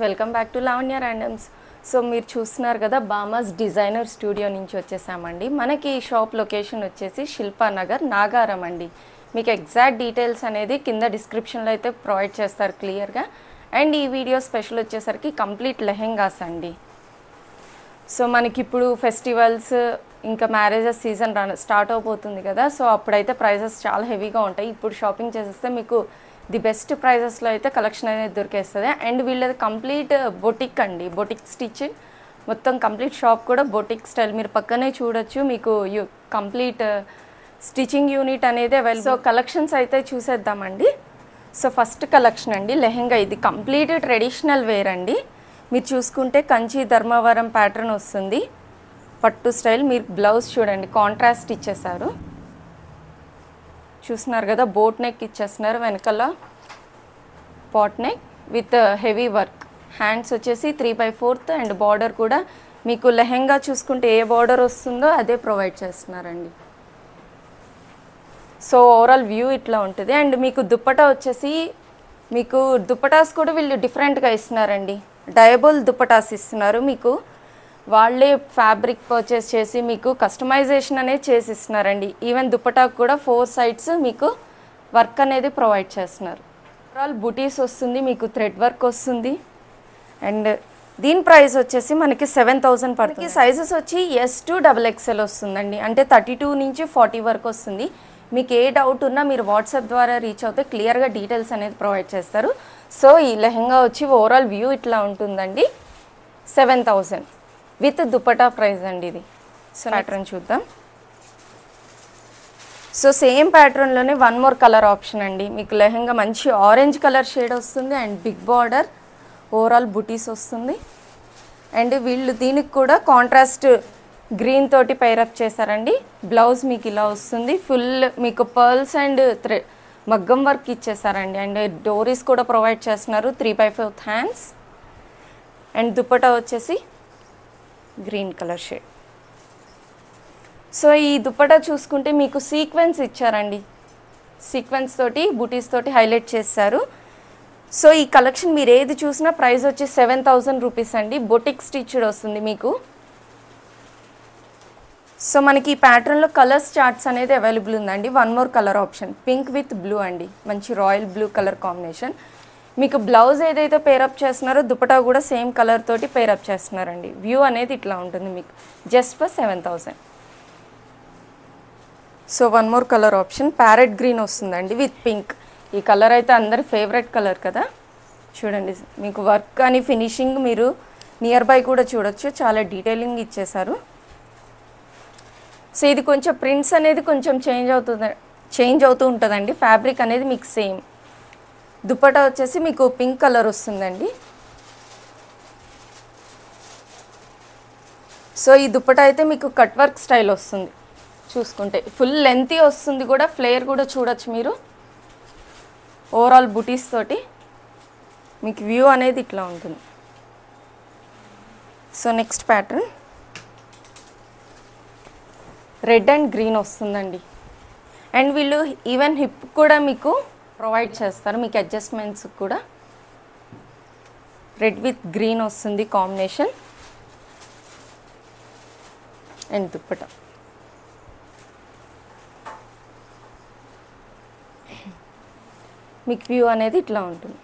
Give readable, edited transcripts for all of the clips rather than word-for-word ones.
Welcome back to Lavanya randoms. So మీరు చూస్తున్నారు కదా, బామాస్ డిజైనర్ స్టూడియో నుంచి వచ్చేసామండి. మనకి ఈ షాప్ లొకేషన్ వచ్చేసి శిల్పానగర్ నాగారం అండి. మీకు ఎగ్జాక్ట్ డీటెయిల్స్ అనేది కింద డిస్క్రిప్షన్లో అయితే ప్రొవైడ్ చేస్తారు క్లియర్గా. అండ్ ఈ వీడియో స్పెషల్ వచ్చేసరికి కంప్లీట్ లెహెంగాస్ అండి. సో మనకి ఇప్పుడు ఫెస్టివల్స్ ఇంకా మ్యారేజెస్ సీజన్ స్టార్ట్ అవబోతుంది కదా, సో అప్పుడైతే ప్రైజెస్ చాలా హెవీగా ఉంటాయి. ఇప్పుడు షాపింగ్ చేసేస్తే మీకు ది బెస్ట్ ప్రైజెస్లో అయితే కలెక్షన్ అనేది దొరికేస్తుంది. అండ్ వీళ్ళది కంప్లీట్ బొటిక్ అండి, బొటిక్ స్టిచ్ మొత్తం కంప్లీట్ షాప్ కూడా బొటిక్ స్టైల్. మీరు పక్కనే చూడొచ్చు, మీకు కంప్లీట్ స్టిచింగ్ యూనిట్ అనేది అవైలబుల్. సో కలెక్షన్స్ అయితే చూసేద్దామండి. సో ఫస్ట్ కలెక్షన్ అండి లెహెంగా. ఇది కంప్లీట్ ట్రెడిషనల్ వేర్ అండి. మీరు చూసుకుంటే కంచి ధర్మవరం ప్యాటర్న్ వస్తుంది, పట్టు స్టైల్. మీరు బ్లౌజ్ చూడండి, కాంట్రాస్ట్ ఇచ్చేసారు. చూస్తున్నారు కదా, బోట్ నెక్ ఇచ్చేస్తున్నారు, వెనకాల pot neck with heavy work. Hands వచ్చేసి 3/4 అండ్ బార్డర్ కూడా మీకు లెహెంగా చూసుకుంటే ఏ బార్డర్ వస్తుందో అదే ప్రొవైడ్ చేస్తున్నారండి. సో ఓవరాల్ వ్యూ ఇట్లా ఉంటుంది. అండ్ మీకు దుప్పటా వచ్చేసి మీకు దుప్పటాస్ కూడా వీళ్ళు డిఫరెంట్గా ఇస్తున్నారండి. డయబుల్ దుప్పటాస్ ఇస్తున్నారు. మీకు వాళ్ళే ఫ్యాబ్రిక్ పర్చేస్ చేసి మీకు కస్టమైజేషన్ అనేది చేసి ఇస్తున్నారండి. ఈవెన్ దుప్పటాకు కూడా 4 సైడ్స్ మీకు వర్క్ అనేది ప్రొవైడ్ చేస్తున్నారు. ఓవరాల్ బుటీస్ వస్తుంది, మీకు థ్రెడ్ వర్క్ వస్తుంది. అండ్ దీని ప్రైస్ వచ్చేసి మనకి 7,000 పడుతుంది. సైజెస్ వచ్చి S to XXL వస్తుందండి, అంటే 32 నుంచి 40 వరకు వస్తుంది. మీకు ఏ డౌట్ ఉన్నా మీరు వాట్సాప్ ద్వారా రీచ్ అవుతే క్లియర్గా డీటెయిల్స్ అనేది ప్రొవైడ్ చేస్తారు. సో ఈ లెహెంగా వచ్చి ఓవరాల్ వ్యూ ఇట్లా ఉంటుందండి. 7,000 విత్ దుపట్టా ప్రైస్ అండి ఇది. సో ప్యాటర్న్ చూద్దాం. సో సేమ్ ప్యాటర్న్లోనే వన్ మోర్ కలర్ ఆప్షన్ అండి. మీకు లెహెంగా మంచి ఆరెంజ్ కలర్ షేడ్ వస్తుంది అండ్ బిగ్ బార్డర్, ఓవరాల్ బుటీస్ వస్తుంది. అండ్ వీళ్ళు దీనికి కూడా కాంట్రాస్ట్ గ్రీన్ తోటి పైరప్ చేశారండి. బ్లౌజ్ మీకు ఇలా వస్తుంది, ఫుల్ మీకు పర్ల్స్ అండ్ మగ్గం వర్క్ ఇచ్చేసారండి. అండ్ డోరీస్ కూడా ప్రొవైడ్ చేస్తున్నారు, 3/4 హ్యాండ్స్. అండ్ దుపట్టా వచ్చేసి గ్రీన్ కలర్ షేడ్. సో ఈ దుపట్టా చూసుకుంటే మీకు సీక్వెన్స్ ఇచ్చారండి, సీక్వెన్స్ తోటి బుటీస్ తోటి హైలైట్ చేశారు. సో ఈ కలెక్షన్ మీరు ఏది చూసినా ప్రైస్ వచ్చి 7,000 రూపీస్ అండి. బొటిక్ స్టిచ్డ్ వస్తుంది మీకు. సో మనకి ఈ ప్యాటర్న్లో కలర్స్ చార్ట్స్ అనేది అవైలబుల్ ఉందండి. One more colour option pink with blue అండి, మంచి రాయల్ బ్లూ కలర్ కాంబినేషన్. మీకు బ్లౌజ్ ఏదైతే పేరప్ చేస్తున్నారో దుపట్టా కూడా సేమ్ కలర్ తోటి పేరప్ చేస్తున్నారండి. వ్యూ అనేది ఇట్లా ఉంటుంది మీకు, just for 7,000. So one more colour option parrot green వస్తుందండి విత్ పింక్. ఈ కలర్ అయితే అందరి ఫేవరెట్ కలర్ కదా. చూడండి, మీకు వర్క్ కానీ ఫినిషింగ్ మీరు నియర్ బై కూడా చూడొచ్చు, చాలా డీటెయిలింగ్ ఇచ్చేసారు. సో ఇది కొంచెం ప్రింట్స్ అనేది కొంచెం చేంజ్ అవుతూ ఉంటుందండి. ఫ్యాబ్రిక్ అనేది మీకు సేమ్. దుపట్టా వచ్చేసి మీకు పింక్ కలర్ వస్తుందండి. సో ఈ దుపట్టా అయితే మీకు కట్ వర్క్ స్టైల్ వస్తుంది. చూసుకుంటే ఫుల్ లెంతీ వస్తుంది కూడా, ఫ్లేర్ కూడా చూడొచ్చు మీరు. ఓవరాల్ బుటీస్ తోటి మీకు వ్యూ అనేది ఇట్లా ఉంటుంది. So next pattern red and green వస్తుందండి. అండ్ వీళ్ళు ఈవెన్ హిప్ కూడా మీకు ప్రొవైడ్ చేస్తారు, మీకు అడ్జస్ట్మెంట్స్ కూడా. రెడ్ విత్ గ్రీన్ వస్తుంది కాంబినేషన్. అండ్ దుప్పట్టా మీకు వ్యూ అనేది ఇట్లా ఉంటుంది.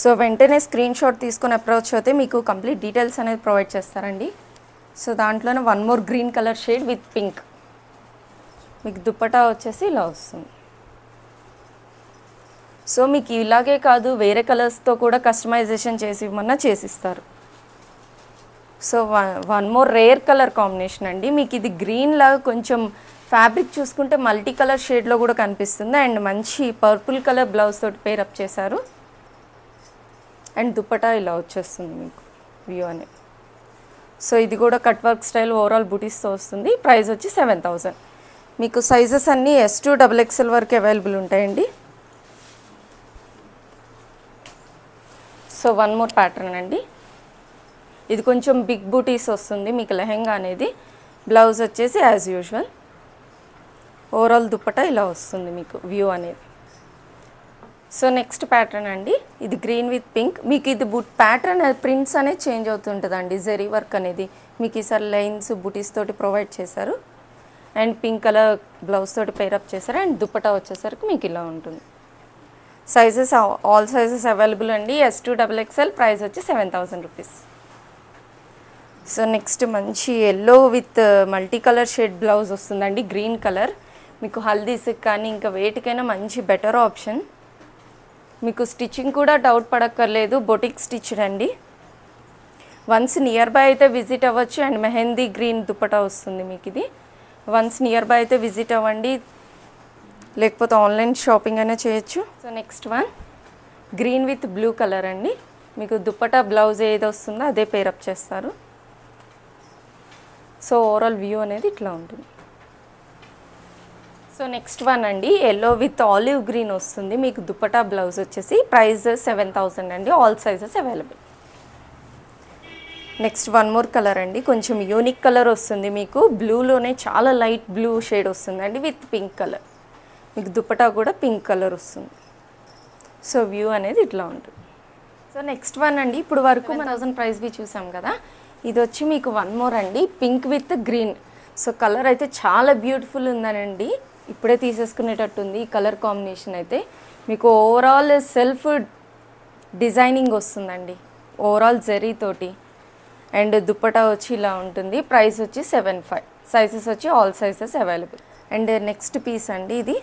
సో వెంటనే స్క్రీన్ షాట్ తీసుకొని అప్రోచ్ అయితే మీకు కంప్లీట్ డీటెయిల్స్ అనేది ప్రొవైడ్ చేస్తారండి. సో దాంట్లోనే one more green colour shade with pink. మీకు దుపట్టా వచ్చేసి ఇలా వస్తుంది. సో మీకు ఇలాగే కాదు, వేరే కలర్స్తో కూడా కస్టమైజేషన్ చేసి ఇవ్వమన్నా చేసిస్తారు. So one more rare colour combination అండి. మీకు ఇది గ్రీన్ లాగా కొంచెం ఫ్యాబ్రిక్ చూసుకుంటే మల్టీ కలర్ షేడ్లో కూడా కనిపిస్తుంది. అండ్ మంచి పర్పుల్ కలర్ బ్లౌజ్ తోటి పేరప్ చేశారు. అండ్ దుపట్టా ఇలా వచ్చేస్తుంది మీకు వ్యూ అనేది. సో ఇది కూడా కట్ వర్క్ స్టైల్ ఓవరాల్ బుటీస్తో వస్తుంది. ప్రైస్ వచ్చి 7,000. మీకు సైజెస్ అన్నీ S to XXL వరకు అవైలబుల్ ఉంటాయండి. సో వన్ మోర్ ప్యాటర్న్ అండి. ఇది కొంచెం బిగ్ బూటీస్ వస్తుంది మీకు లెహెంగా అనేది. బ్లౌజ్ వచ్చేసి యాజ్ యూజువల్. ఓవరాల్ దుపట్టా ఇలా వస్తుంది మీకు వ్యూ అనేది. సో నెక్స్ట్ ప్యాటర్న్ అండి, ఇది గ్రీన్ విత్ పింక్. మీకు ఇది ప్యాటర్న్ ప్రింట్స్ అనేది చేంజ్ అవుతుంటుందండి. జెరీ వర్క్ అనేది మీకు ఈసారి లైన్స్ బుటీస్ తోటి ప్రొవైడ్ చేశారు. అండ్ పింక్ కలర్ బ్లౌజ్ తోటి పేరప్ చేశారు. అండ్ దుప్పటా వచ్చేసరికి మీకు ఇలా ఉంటుంది. సైజెస్ ఆల్ సైజెస్ అవైలబుల్ అండి. S2XXL. ప్రైస్ వచ్చి 7000 రూపీస్. సో నెక్స్ట్ మంచి yellow with multi colour shade blouse వస్తుందండి. గ్రీన్ కలర్ మీకు హల్దీస్కి కానీ ఇంకా వేటికైనా మంచి బెటర్ ఆప్షన్. మీకు స్టిచ్చింగ్ కూడా డౌట్ పడక్కర్లేదు, బొటిక్ స్టిచ్డ్ అండి. వన్స్ నియర్ బై అయితే విజిట్ అవ్వచ్చు. అండ్ మెహందీ గ్రీన్ దుప్పటా వస్తుంది మీకు ఇది. వన్స్ నియర్ బై అయితే విజిట్ అవ్వండి, లేకపోతే ఆన్లైన్ షాపింగ్ అయినా చేయొచ్చు. So next one green with blue colour అండి. మీకు దుప్పటా బ్లౌజ్ ఏది వస్తుందో అదే పేరప్ చేస్తారు. సో ఓవరాల్ వ్యూ అనేది ఇట్లా ఉంటుంది. సో నెక్స్ట్ వన్ అండి, ఎల్లో విత్ ఆలివ్ గ్రీన్ వస్తుంది. మీకు దుప్పటా బ్లౌజ్ వచ్చేసి ప్రైస్ 7000 అండి. All sizes available. Next one more colour అండి, కొంచెం యూనిక్ కలర్ వస్తుంది మీకు. బ్లూలోనే చాలా లైట్ బ్లూ షేడ్ వస్తుందండి విత్ పింక్ కలర్. మీకు దుప్పటా కూడా పింక్ కలర్ వస్తుంది. సో వ్యూ అనేది ఇట్లా ఉంటుంది. సో నెక్స్ట్ వన్ అండి, ఇప్పుడు వరకు 1000 ప్రైస్వి చూసాం కదా, ఇది వచ్చి మీకు వన్ మోర్ అండి, pink with green. So colour అయితే చాలా బ్యూటిఫుల్ ఉందనండి. ఇప్పుడే తీసేసుకునేటట్టుంది ఈ కలర్ కాంబినేషన్ అయితే. మీకు ఓవరాల్ సెల్ఫ్ డిజైనింగ్ వస్తుందండి, ఓవరాల్ జరీ తోటి. అండ్ దుప్పటా వచ్చి ఇలా ఉంటుంది. ప్రైస్ వచ్చి 75. సైజెస్ వచ్చి all sizes available. And next piece అండి, ఇది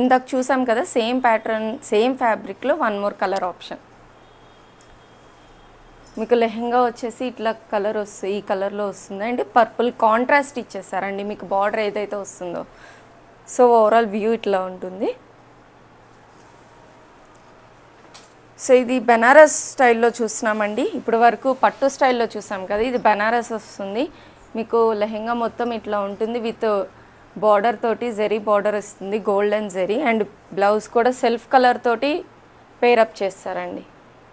ఇందాక చూసాం కదా సేమ్ ప్యాటర్న్ సేమ్ ఫ్యాబ్రిక్లో వన్ మోర్ కలర్ ఆప్షన్. మీకు లెహెంగా వచ్చేసి ఇట్లా కలర్ వస్తుంది, ఈ కలర్లో వస్తుంది. అండ్ పర్పుల్ కాంట్రాస్ట్ ఇచ్చేసారండి మీకు బార్డర్ ఏదైతే వస్తుందో. సో ఓవరాల్ వ్యూ ఇట్లా ఉంటుంది. సో ఇది బెనారస్ స్టైల్లో చూస్తున్నామండి. ఇప్పుడు వరకు పట్టు స్టైల్లో చూసాం కదా, ఇది బెనారస్ వస్తుంది. మీకు లెహెంగా మొత్తం ఇట్లా ఉంటుంది విత్ బార్డర్ తోటి, జెరీ బార్డర్ వస్తుంది, గోల్డెన్ జెరీ. అండ్ బ్లౌజ్ కూడా సెల్ఫ్ కలర్ తోటి పేరప్ చేస్తారండి.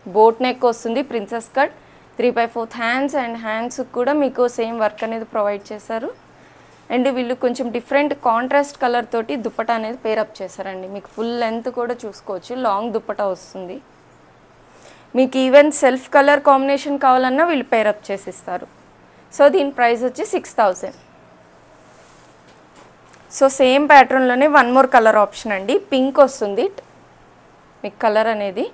బోట్ నెక్ వస్తుంది, princess cut, 3/4 hands. And hands కూడా మీకు సేమ్ వర్క్ అనేది ప్రొవైడ్ చేశారు. అండ్ వీళ్ళు కొంచెం డిఫరెంట్ కాంట్రాస్ట్ కలర్ తోటి దుప్పటా అనేది పేరప్ చేశారండి. మీకు ఫుల్ లెంత్ కూడా చూసుకోవచ్చు, లాంగ్ దుప్పటా వస్తుంది. మీకు ఈవెన్ సెల్ఫ్ కలర్ కాంబినేషన్ కావాలన్నా వీళ్ళు పేరప్ చేసిస్తారు. సో దీని ప్రైస్ వచ్చి 6000. సో సేమ్ ప్యాటర్న్లోనే వన్ మోర్ కలర్ ఆప్షన్ అండి, పింక్ వస్తుంది మీకు కలర్ అనేది.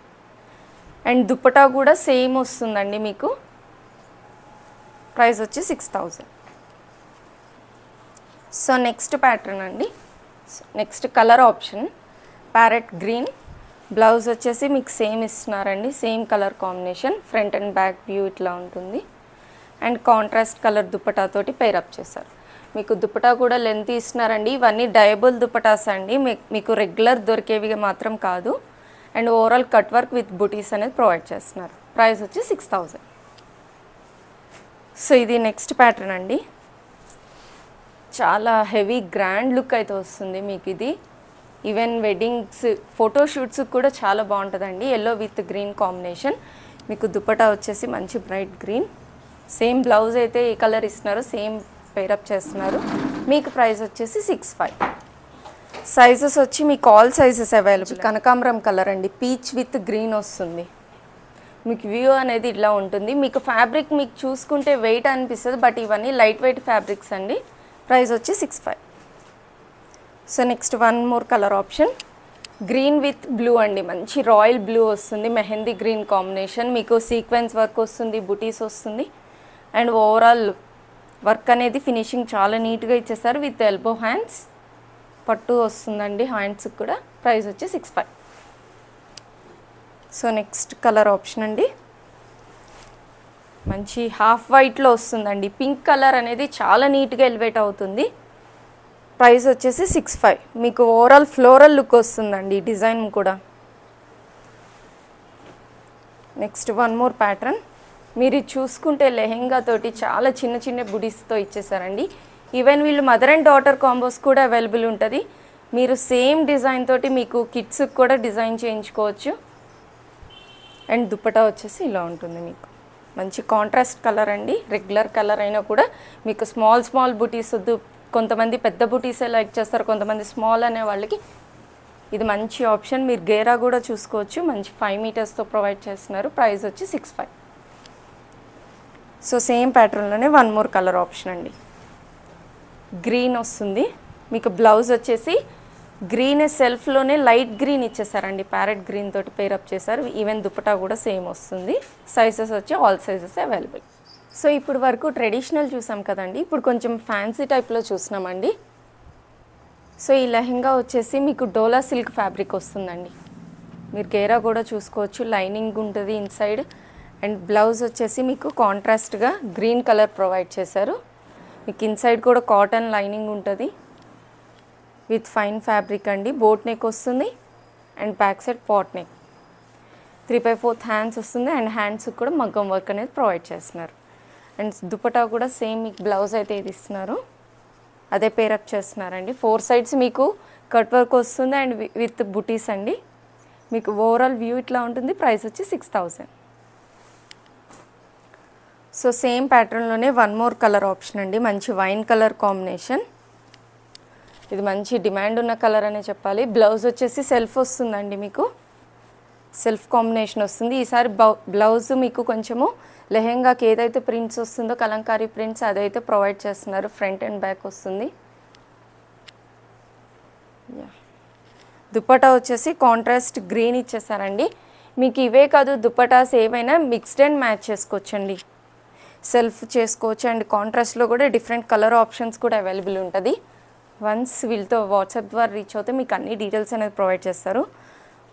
అండ్ దుప్పటా కూడా సేమ్ వస్తుందండి మీకు. ప్రైస్ వచ్చి 6000. సో నెక్స్ట్ ప్యాటర్న్ అండి, next colour option parrot green. Blouse వచ్చేసి మీకు సేమ్ ఇస్తున్నారండి, same colour combination. Front and back view ఇట్లా ఉంటుంది. అండ్ కాంట్రాస్ట్ కలర్ దుప్పటాతోటి పేరప్ చేశారు. మీకు దుప్పటా కూడా లెంత్ ఇస్తున్నారండి. ఇవన్నీ డయబుల్ దుప్పటాస్ అండి, మీకు రెగ్యులర్ దొరికేవి మాత్రం కాదు. And overall cut work with బుటీస్ అనేది ప్రొవైడ్ చేస్తున్నారు. ప్రైస్ వచ్చి 6000. సో ఇది నెక్స్ట్ ప్యాటర్న్ అండి, చాలా హెవీ గ్రాండ్ లుక్ అయితే వస్తుంది మీకు ఇది. ఈవెన్ వెడ్డింగ్స్ ఫోటోషూట్స్ కూడా చాలా బాగుంటుందండి. Yellow with green combination. మీకు దుప్పటా వచ్చేసి మంచి బ్రైట్ గ్రీన్. సేమ్ బ్లౌజ్ అయితే ఏ కలర్ ఇస్తున్నారు సేమ్ పేరప్ చేస్తున్నారు. మీకు ప్రైస్ వచ్చేసి 65. సైజెస్ వచ్చి మీకు ఆల్ సైజెస్ అవైలబుల్. కనకాంబరం కలర్ అండి, పీచ్ విత్ గ్రీన్ వస్తుంది. మీకు వ్యూ అనేది ఇట్లా ఉంటుంది. మీకు ఫ్యాబ్రిక్ మీకు చూసుకుంటే వెయిట్ అనిపిస్తుంది, బట్ ఇవన్నీ లైట్ వెయిట్ ఫ్యాబ్రిక్స్ అండి. ప్రైస్ వచ్చి 65. So next one more colour option, green with blue అండి, మంచి రాయల్ బ్లూ వస్తుంది, మెహందీ గ్రీన్ కాంబినేషన్. మీకు సీక్వెన్స్ వర్క్ వస్తుంది, బుటీస్ వస్తుంది. అండ్ ఓవరాల్ వర్క్ అనేది ఫినిషింగ్ చాలా నీట్గా ఇచ్చేస్తారు విత్ ఎల్బో హ్యాండ్స్. పట్టు వస్తుందండి హ్యాండ్స్కి కూడా. ప్రైస్ వచ్చి 65. సో నెక్స్ట్ కలర్ ఆప్షన్ అండి, మంచి హాఫ్ వైట్లో వస్తుందండి. పింక్ కలర్ అనేది చాలా నీట్గా ఎలివేట్ అవుతుంది. ప్రైస్ వచ్చేసి 65. మీకు ఓవరాల్ ఫ్లోరల్ లుక్ వస్తుందండి డిజైన్ కూడా. నెక్స్ట్ వన్ మోర్ ప్యాటర్న్, మీరు చూసుకుంటే లెహెంగా తోటి చాలా చిన్న చిన్న బుడీస్తో ఇచ్చేసారండి. ఈవెన్ వీళ్ళు మదర్ అండ్ డాటర్ కాంబోస్ కూడా అవైలబుల్ ఉంటుంది. మీరు సేమ్ డిజైన్ తోటి మీకు కిడ్స్కి కూడా డిజైన్ చేయించుకోవచ్చు. అండ్ దుప్పటా వచ్చేసి ఇలా ఉంటుంది. మీకు మంచి కాంట్రాస్ట్ కలర్ అండి, రెగ్యులర్ కలర్ అయినా కూడా మీకు స్మాల్ స్మాల్ బుటీస్ వద్దు, కొంతమంది పెద్ద బుటీసే లైక్ చేస్తారు, కొంతమంది స్మాల్ అనే వాళ్ళకి ఇది మంచి ఆప్షన్. మీరు గేరా కూడా చూసుకోవచ్చు, మంచి 5 మీటర్స్తో ప్రొవైడ్ చేస్తున్నారు. ప్రైస్ వచ్చి 65. సో సేమ్ ప్యాటర్న్లోనే వన్ మోర్ కలర్ ఆప్షన్ అండి. గ్రీన్ వస్తుంది మీకు. బ్లౌజ్ వచ్చేసి గ్రీన్ సెల్ఫ్లోనే లైట్ గ్రీన్ ఇచ్చేసారండి, ప్యారెట్ గ్రీన్ తోటి పేరప్ చేశారు. ఈవెన్ దుపట్టా కూడా సేమ్ వస్తుంది. సైజెస్ వచ్చి ఆల్ సైజెస్ అవైలబుల్. సో ఇప్పుడు వరకు ట్రెడిషనల్ చూసాం కదండి, ఇప్పుడు కొంచెం ఫ్యాన్సీ టైప్లో చూసినామండి. సో ఈ లెహెంగా వచ్చేసి మీకు డోలా సిల్క్ ఫ్యాబ్రిక్ వస్తుందండి. మీరు గేరా కూడా చూసుకోవచ్చు, లైనింగ్ ఉంటుంది ఇన్సైడ్. అండ్ బ్లౌజ్ వచ్చేసి మీకు కాంట్రాస్ట్గా గ్రీన్ కలర్ ప్రొవైడ్ చేశారు. మీకు ఇన్సైడ్ కూడా కాటన్ లైనింగ్ ఉంటుంది విత్ ఫైన్ ఫ్యాబ్రిక్ అండి. బోట్ నెక్ వస్తుంది and back side pot neck. 3/4 hands వస్తుంది అండ్ హ్యాండ్స్ కూడా మగ్గం వర్క్ అనేది ప్రొవైడ్ చేస్తున్నారు. అండ్ దుపట్టా కూడా సేమ్ మీకు బ్లౌజ్ అయితే ఇది ఇస్తున్నారు, అదే పేరప్ చేస్తున్నారండి. 4 సైడ్స్ మీకు కట్ వర్క్ వస్తుంది అండ్ విత్ బుటీస్ అండి. మీకు ఓవరాల్ వ్యూ ఇట్లా ఉంటుంది. ప్రైస్ వచ్చి 6000. సో సేమ్ ప్యాటర్న్లోనే వన్ మోర్ కలర్ ఆప్షన్ అండి, మంచి వైన్ కలర్ కాంబినేషన్. ఇది మంచి డిమాండ్ ఉన్న కలర్ అనే చెప్పాలి. బ్లౌజ్ వచ్చేసి సెల్ఫ్ వస్తుందండి, మీకు సెల్ఫ్ కాంబినేషన్ వస్తుంది. ఈసారి బ్లౌజ్ మీకు కొంచెము లెహెంగాకి ఏదైతే ప్రింట్స్ వస్తుందో కలంకారీ ప్రింట్స్ అదైతే ప్రొవైడ్ చేస్తున్నారు. ఫ్రంట్ అండ్ బ్యాక్ వస్తుంది. దుపట్టా వచ్చేసి కాంట్రాస్ట్ గ్రీన్ ఇచ్చేసారండి. మీకు ఇవే కాదు, దుపట్టాస్ ఏవైనా మిక్స్డ్ అండ్ మ్యాచ్ చేసుకోవచ్చండి, సెల్ఫ్ చేసుకోవచ్చు. అండ్ కాంట్రాస్ట్లో కూడా డిఫరెంట్ కలర్ ఆప్షన్స్ కూడా అవైలబుల్ ఉంటుంది. వన్స్ వీళ్ళతో వాట్సాప్ ద్వారా రీచ్ అవుతే మీకు అన్ని డీటెయిల్స్ అనేది ప్రొవైడ్ చేస్తారు.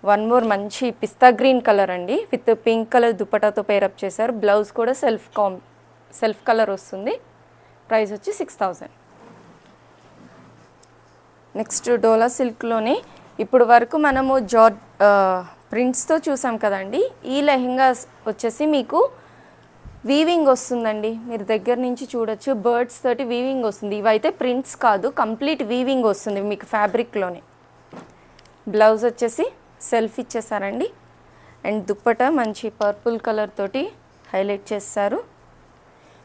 వన్ మోర్ మంచి పిస్తా గ్రీన్ కలర్ అండి, విత్ పింక్ కలర్ దుపట్టాతో పేరప్ చేశారు. బ్లౌజ్ కూడా సెల్ఫ్ కలర్ వస్తుంది. ప్రైస్ వచ్చి 6000. నెక్స్ట్ డోలా సిల్క్లోనే ఇప్పుడు వరకు మనము ప్రింట్స్తో చూసాం కదండి. ఈ లెహెంగా వచ్చేసి మీకు వీవింగ్ వస్తుందండి. మీరు దగ్గర నుంచి చూడొచ్చు, బర్డ్స్ తోటి వీవింగ్ వస్తుంది. ఇవైతే ప్రింట్స్ కాదు, కంప్లీట్ వీవింగ్ వస్తుంది మీకు ఫ్యాబ్రిక్లోనే. బ్లౌజ్ వచ్చేసి సెల్ఫ్ ఇచ్చేసారండి. అండ్ దుప్పట మంచి పర్పుల్ కలర్ తోటి హైలైట్ చేస్తారు.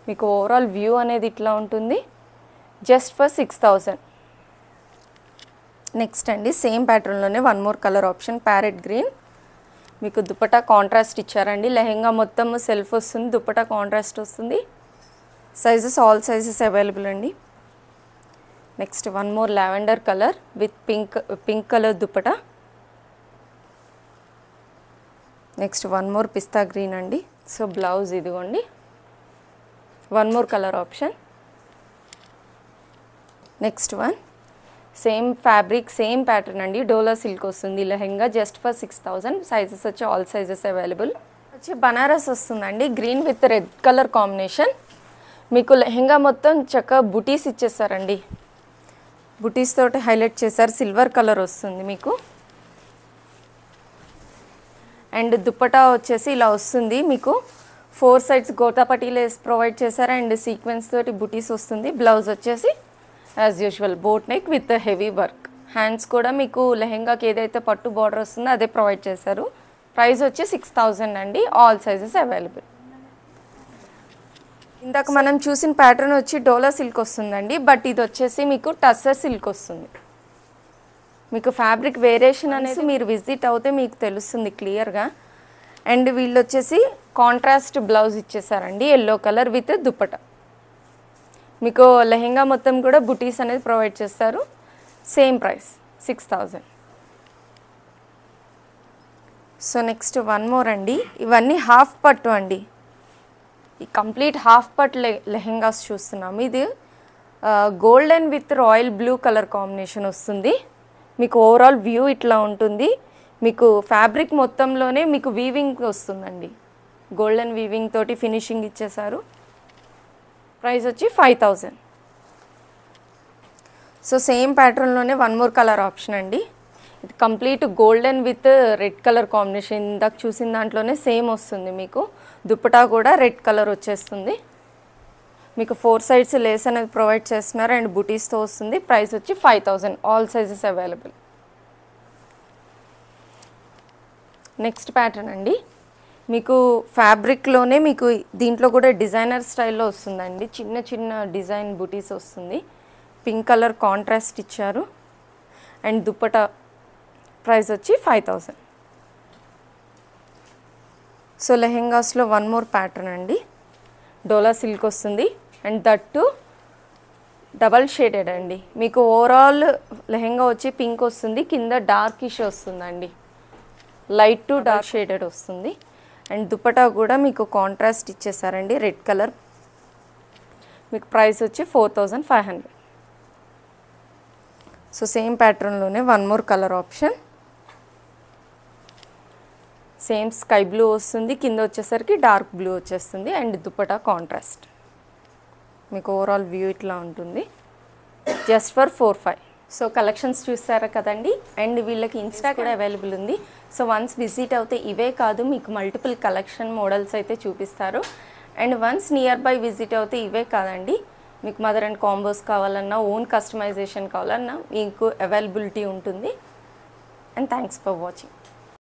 మీకు ఓవరాల్ వ్యూ అనేది ఇట్లా ఉంటుంది. Just for 6000. నెక్స్ట్ అండి సేమ్ ప్యాటర్న్లోనే one more colour option, parrot green. మీకు దుపట్టా కాంట్రాస్ట్ ఇచ్చారండి. లెహెంగా మొత్తం సెల్ఫ్ వస్తుంది, దుపట్టా కాంట్రాస్ట్ వస్తుంది. సైజెస్ ఆల్ సైజెస్ అవైలబుల్ అండి. Next one more lavender colour with pink colour dupatta. Next one more pista green అండి. సో బ్లౌజ్ ఇదిగోండి, one more colour option. Next one same fabric same pattern అండి, dola silk వస్తుంది lehenga. Just for 6000. Sizes వచ్చి all sizes available. వచ్చి బనారస్ వస్తుందండి, green with red colour combination. మీకు లెహెంగా మొత్తం చక్కగా బుటీస్ ఇచ్చేసారండి, బుటీస్ తోటి హైలైట్ చేశారు. సిల్వర్ కలర్ వస్తుంది మీకు. అండ్ దుపట్టా వచ్చేసి ఇలా వస్తుంది మీకు. 4 సైడ్స్ గోతాపట్టి లేస్ ప్రొవైడ్ చేశారు అండ్ సీక్వెన్స్ తోటి బుటీస్ వస్తుంది. బ్లౌజ్ వచ్చేసి as usual boat neck with heavy work. Hands కూడా మీకు లెహెంగాకి ఏదైతే పట్టు బార్డర్ వస్తుందో అదే ప్రొవైడ్ చేశారు. ప్రైస్ వచ్చి 6000 అండి. All sizes available. ఇందాక మనం చూసిన ప్యాటర్న్ వచ్చి డోలా సిల్క్ వస్తుందండి, బట్ ఇది వచ్చేసి మీకు టస్సర్ సిల్క్ వస్తుంది. మీకు ఫ్యాబ్రిక్ వేరియేషన్ అనేది మీరు విజిట్ అవుతే మీకు తెలుస్తుంది క్లియర్గా. అండ్ వీళ్ళు వచ్చేసి కాంట్రాస్ట్ బ్లౌజ్ ఇచ్చేసారండి, ఎల్లో కలర్ విత్ దుపట్టా. మీకు లెహెంగా మొత్తం కూడా బుటీస్ అనేది ప్రొవైడ్ చేస్తారు. Same price 6000. So next one more అండి, ఇవన్నీ హాఫ్ పట్టు అండి. ఈ కంప్లీట్ హాఫ్ పట్ లెహెంగాస్ చూస్తున్నాము. ఇది golden with royal blue colour combination వస్తుంది. మీకు ఓవరాల్ వ్యూ ఇట్లా ఉంటుంది. మీకు ఫ్యాబ్రిక్ మొత్తంలోనే మీకు వీవింగ్ వస్తుందండి, గోల్డెన్ వీవింగ్ తోటి ఫినిషింగ్ ఇచ్చేసారు. ప్రైస్ వచ్చి 5000. సో సేమ్ ప్యాటర్న్లోనే వన్ మోర్ కలర్ ఆప్షన్ అండి. ఇది complete golden with red colour combination. ఇందాక చూసిన దాంట్లోనే సేమ్ వస్తుంది మీకు. దుపట్టా కూడా రెడ్ కలర్ వచ్చేస్తుంది. మీకు 4 సైడ్స్ లేస్ అనేది ప్రొవైడ్ చేస్తున్నారు అండ్ బుటీస్తో వస్తుంది. ప్రైస్ వచ్చి 5000. All sizes available. Next pattern అండి, మీకు ఫ్యాబ్రిక్లోనే మీకు దీంట్లో కూడా డిజైనర్ స్టైల్లో వస్తుందండి. చిన్న చిన్న డిజైన్ బుటీస్ వస్తుంది. పింక్ కలర్ కాంట్రాస్ట్ ఇచ్చారు అండ్ దుపట్టా ప్రైస్ వచ్చి 5000. సో లెహెంగాస్లో వన్ మోర్ ప్యాటర్న్ అండి. డోలా సిల్క్ వస్తుంది అండ్ దట్టు డబల్ షేడెడ్ అండి. మీకు ఓవరాల్ లెహెంగా వచ్చి పింక్ వస్తుంది, కింద డార్కిష్ వస్తుందండి, లైట్ టు డార్క్ షేడెడ్ వస్తుంది. అండ్ దుపట్టా కూడా మీకు కాంట్రాస్ట్ ఇచ్చేసారండి, రెడ్ కలర్. మీకు ప్రైస్ వచ్చి 4500. సో సేమ్ ప్యాటర్న్లోనే one more colour option, same sky blue వస్తుంది, కింద వచ్చేసరికి డార్క్ బ్లూ వచ్చేస్తుంది అండ్ దుపట్టా కాంట్రాస్ట్. మీకు ఓవరాల్ వ్యూ ఇట్లా ఉంటుంది, జస్ట్ ఫర్ 4500. సో కలెక్షన్స్ చూసారా కదండి. అండ్ వీళ్ళకి ఇన్స్టా కూడా అవైలబుల్ ఉంది. సో వన్స్ విజిట్ అవుతే ఇవే కాదు మీకు మల్టిపుల్ కలెక్షన్ మోడల్స్ అయితే చూపిస్తారు. And once near by visit అవుతే ఇవే కాదండి, మీకు మదర్ అండ్ కాంబోస్ కావాలన్నా, ఓన్ కస్టమైజేషన్ కావాలన్నా మీకు అవైలబిలిటీ ఉంటుంది. And thanks for watching.